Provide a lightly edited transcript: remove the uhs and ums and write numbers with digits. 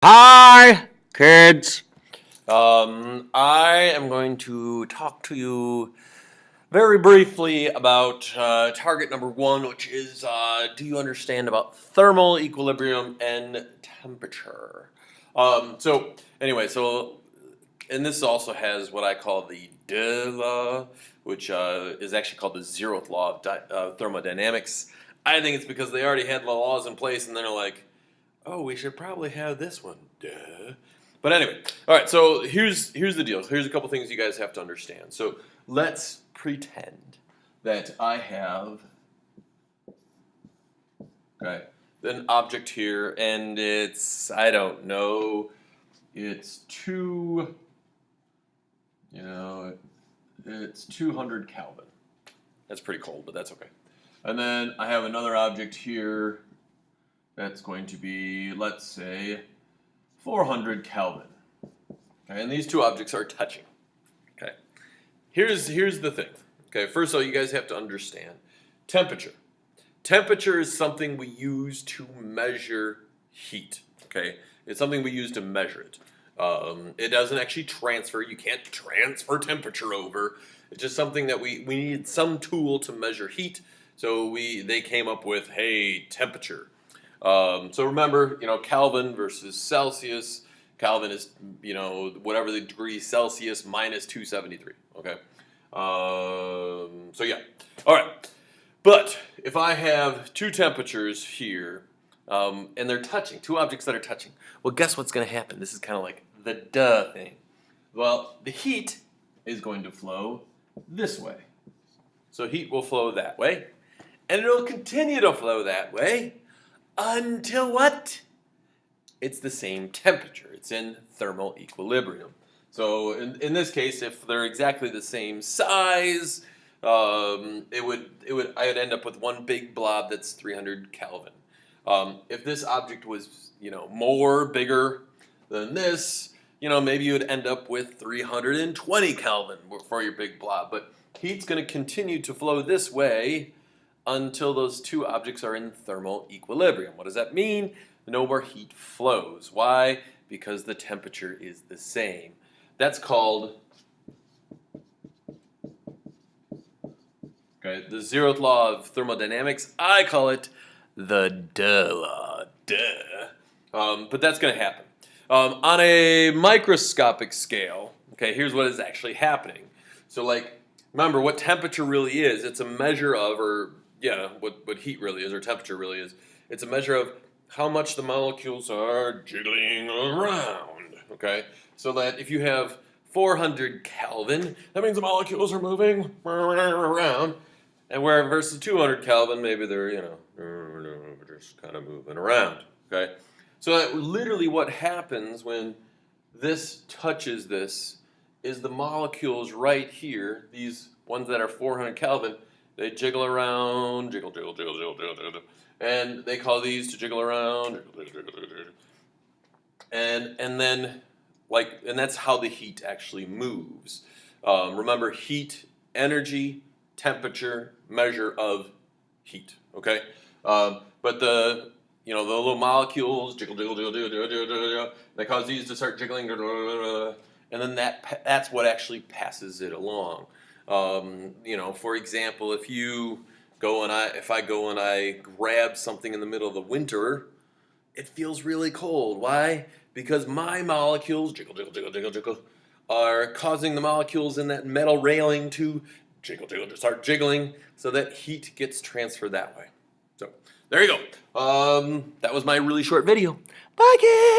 Hi, kids. I am going to talk to you very briefly about target number one, which is do you understand about thermal equilibrium and temperature? And this also has what I call the De law, which is actually called the zeroth law of thermodynamics. I think it's because they already had the laws in place and they're like, oh, we should probably have this one. Duh. But anyway, all right, so here's the deal. Here's a couple things you guys have to understand. So let's pretend that I have an object here, and it's, I don't know, it's it's 200 Kelvin. That's pretty cold, but that's okay. And then I have another object here that's going to be, let's say, 400 Kelvin. Okay, and these two objects are touching. Okay, here's the thing. Okay, first of all, you guys have to understand temperature. Temperature is something we use to measure heat. Okay, it's something we use to measure it. It doesn't actually transfer. You can't transfer temperature over. It's just something that we need some tool to measure heat. So they came up with, hey, temperature. So remember, Kelvin versus Celsius. Kelvin is, whatever the degree Celsius minus 273. Okay. So yeah. All right. But if I have two temperatures here, and they're touching, two objects that are touching, well, guess what's going to happen? This is kind of like the duh thing. Well, the heat is going to flow this way. So heat will flow that way, and it'll continue to flow that way until what? It's the same temperature. It's in thermal equilibrium. So in this case, if they're exactly the same size, I would end up with one big blob that's 300 Kelvin. If this object was, bigger than this, maybe you would end up with 320 Kelvin for your big blob. But heat's going to continue to flow this way until those two objects are in thermal equilibrium. What does that mean? No more heat flows. Why? Because the temperature is the same. That's called the zeroth law of thermodynamics. I call it the duh law. Duh. But that's going to happen. On a microscopic scale, here's what is actually happening. So, remember what temperature really is. It's a measure of, what heat really is, or temperature really is. It's a measure of how much the molecules are jiggling around. Okay, so that if you have 400 Kelvin, that means the molecules are moving around. And where versus 200 Kelvin, maybe they're, just kind of moving around. Okay, so that literally what happens when this touches this is the molecules right here, these ones that are 400 Kelvin, they jiggle around, jiggle, jiggle, jiggle, jiggle, jiggle, jiggle, and they call these to jiggle around, jiggle, jiggle, jiggle, jiggle. And then, and that's how the heat actually moves. Remember, heat, energy, temperature, measure of heat. Okay, but the little molecules jiggle, jiggle, jiggle, jiggle, jiggle, jiggle, jiggle. They cause these to start jiggling, and then that's what actually passes it along. For example, if I go and I grab something in the middle of the winter, it feels really cold. Why? Because my molecules, jiggle, jiggle, jiggle, jiggle, jiggle, are causing the molecules in that metal railing to jiggle, jiggle, to start jiggling, so that heat gets transferred that way. So there you go. That was my really short video. Bye, kids.